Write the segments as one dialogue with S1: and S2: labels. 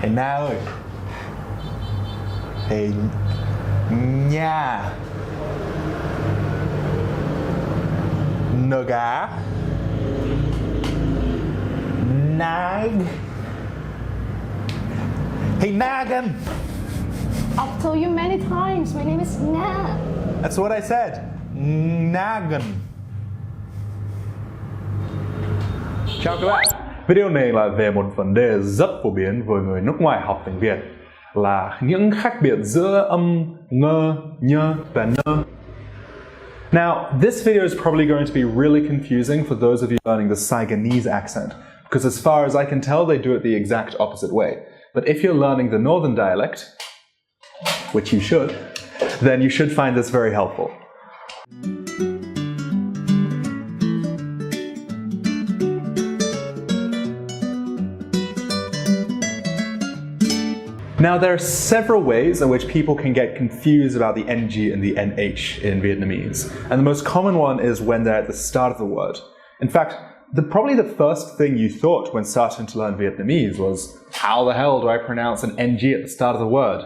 S1: Thầy Na ơi. Thầy Nha. Naga. Nag. Hey Nagan.
S2: I've told you many times, my name is Na.
S1: That's what I said. Nagan. Chào các bạn. Video này là về một vấn đề rất phổ biến với người nước ngoài học tiếng Việt là những khác biệt giữa âm ngơ, nhơ và nơ. Now, this video is probably going to be really confusing for those of you learning the Saigonese accent, because as far as I can tell, they do it the exact opposite way. But if you're learning the northern dialect, which you should, then you should find this very helpful. Now, there are several ways in which people can get confused about the NG and the NH in Vietnamese. And the most common one is when they're at the start of the word. In fact, probably the first thing you thought when starting to learn Vietnamese was, how the hell do I pronounce an NG at the start of the word?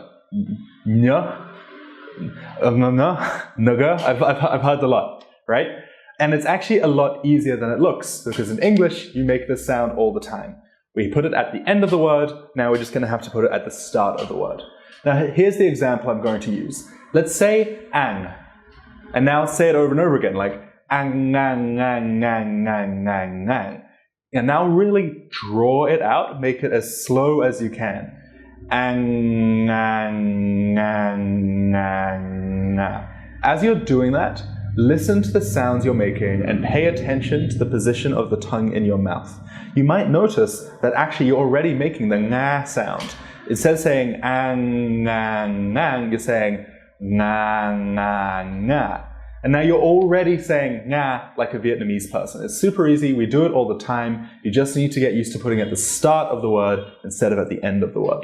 S1: Nhớ? Naga? I've heard a lot, right? And it's actually a lot easier than it looks, because in English, you make this sound all the time. We put it at the end of the word, now we're just going to have to put it at the start of the word. Now here's the example I'm going to use. Let's say ang, and now say it over and over again, like ang, ngang, ngang, ngang, ngang, ngang, ngang. And now really draw it out, make it as slow as you can. Ang, ngang, ngang, ngang, ngang. As you're doing that, listen to the sounds you're making and pay attention to the position of the tongue in your mouth. You might notice that actually you're already making the nga sound. Instead of saying ang, ngang, ngang, you're saying nga, nga, nga. And now you're already saying nga like a Vietnamese person. It's super easy, we do it all the time. You just need to get used to putting it at the start of the word instead of at the end of the word.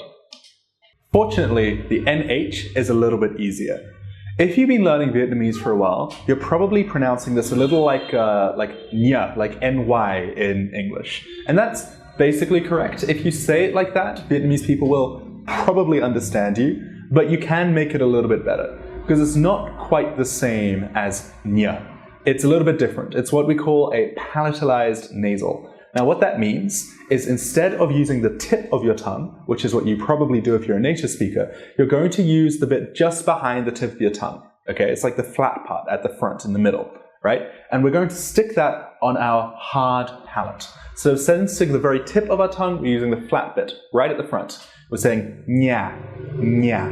S1: Fortunately, the NH is a little bit easier. If you've been learning Vietnamese for a while, you're probably pronouncing this a little like nya, like ny in English. And that's basically correct. If you say it like that, Vietnamese people will probably understand you, but you can make it a little bit better, because it's not quite the same as nya. It's a little bit different. It's what we call a palatalized nasal. Now what that means is instead of using the tip of your tongue, which is what you probably do if you're a native speaker, you're going to use the bit just behind the tip of your tongue. Okay, it's like the flat part at the front in the middle, right? And we're going to stick that on our hard palate. So instead of sticking the very tip of our tongue, we're using the flat bit right at the front. We're saying nya, nya.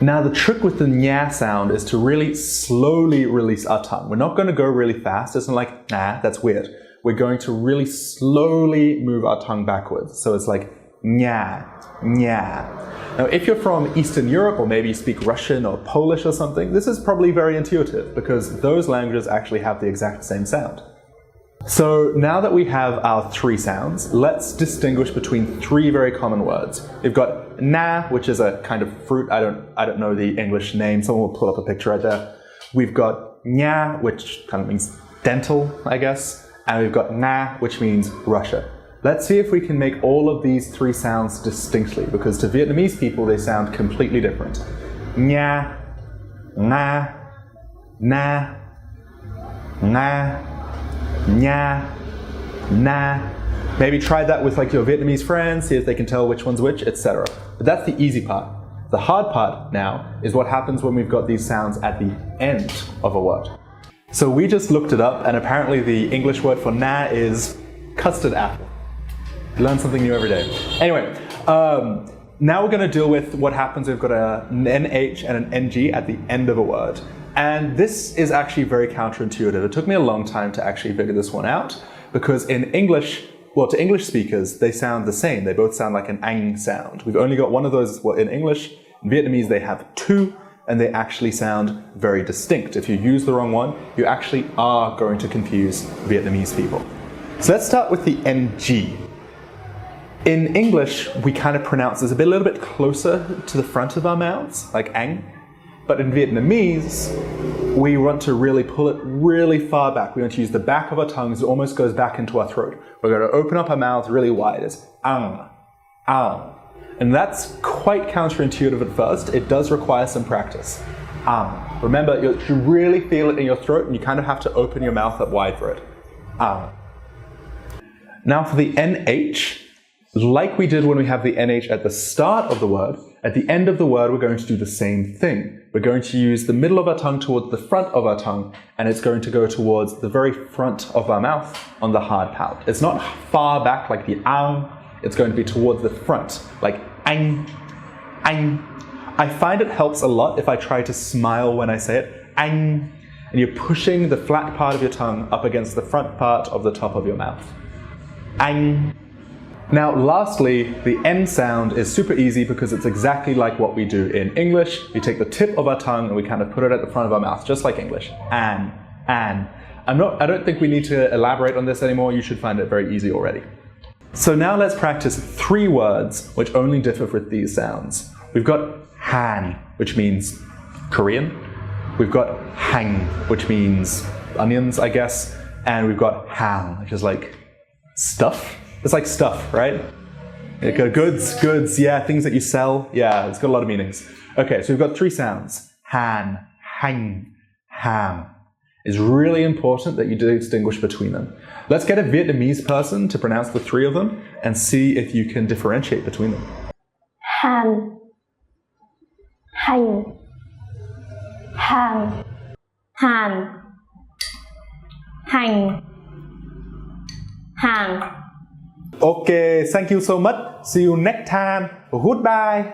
S1: Now the trick with the nya sound is to really slowly release our tongue. We're not going to go really fast. It's not like, nah, that's weird. We're going to really slowly move our tongue backwards. So it's like nya, nya. Now if you're from Eastern Europe, or maybe you speak Russian or Polish or something, this is probably very intuitive because those languages actually have the exact same sound. So now that we have our three sounds, let's distinguish between three very common words. We've got na, which is a kind of fruit. I don't know the English name. Someone will pull up a picture right there. We've got nha, which kind of means dental, I guess. And we've got na, which means Russia. Let's see if we can make all of these three sounds distinctly, because to Vietnamese people they sound completely different. Nha, na, na, na, nha, na. Maybe try that with like your Vietnamese friends, see if they can tell which one's which, etc. But that's the easy part. The hard part now is what happens when we've got these sounds at the end of a word. So we just looked it up, and apparently the English word for na is custard apple. Learn something new every day. Anyway, now we're going to deal with what happens if we've got an NH and an NG at the end of a word. And this is actually very counterintuitive. It took me a long time to actually figure this one out, because in English, well, to English speakers, they sound the same. They both sound like an ang sound. We've only got one of those in English. In Vietnamese, they have two. And they actually sound very distinct. If you use the wrong one, you actually are going to confuse Vietnamese people. So let's start with the NG. In English, we kind of pronounce this a little bit closer to the front of our mouths, like ang. But in Vietnamese, we want to really pull it really far back. We want to use the back of our tongues. It almost goes back into our throat. We're going to open up our mouths really wide. It's ang, ang. And that's quite counterintuitive at first. It does require some practice. Remember, you really feel it in your throat and you kind of have to open your mouth up wide for it. Now for the NH, like we did when we have the NH at the start of the word, at the end of the word we're going to do the same thing. We're going to use the middle of our tongue towards the front of our tongue, and it's going to go towards the very front of our mouth on the hard palate. It's not far back like the ang, it's going to be towards the front, like ang, ang. I find it helps a lot if I try to smile when I say it, ang, and you're pushing the flat part of your tongue up against the front part of the top of your mouth. Ang. Now lastly, the N sound is super easy because it's exactly like what we do in English. We take the tip of our tongue and we kind of put it at the front of our mouth, just like English. An. I don't think we need to elaborate on this anymore. You should find it very easy already. So now let's practice 3 words which only differ with these sounds. We've got Han, which means Korean. We've got Hang, which means onions, I guess. And we've got Hang, which is like stuff. It's like stuff, right? Goods, yeah, things that you sell. Yeah, it's got a lot of meanings. Okay, so we've got 3 sounds. Han, hang, ham. It's really important that you distinguish between them. Let's get a Vietnamese person to pronounce the 3 of them and see if you can differentiate between them.
S2: Han, hành, hàng, hàn, hành, hàng.
S1: Okay, thank you so much. See you next time. Goodbye.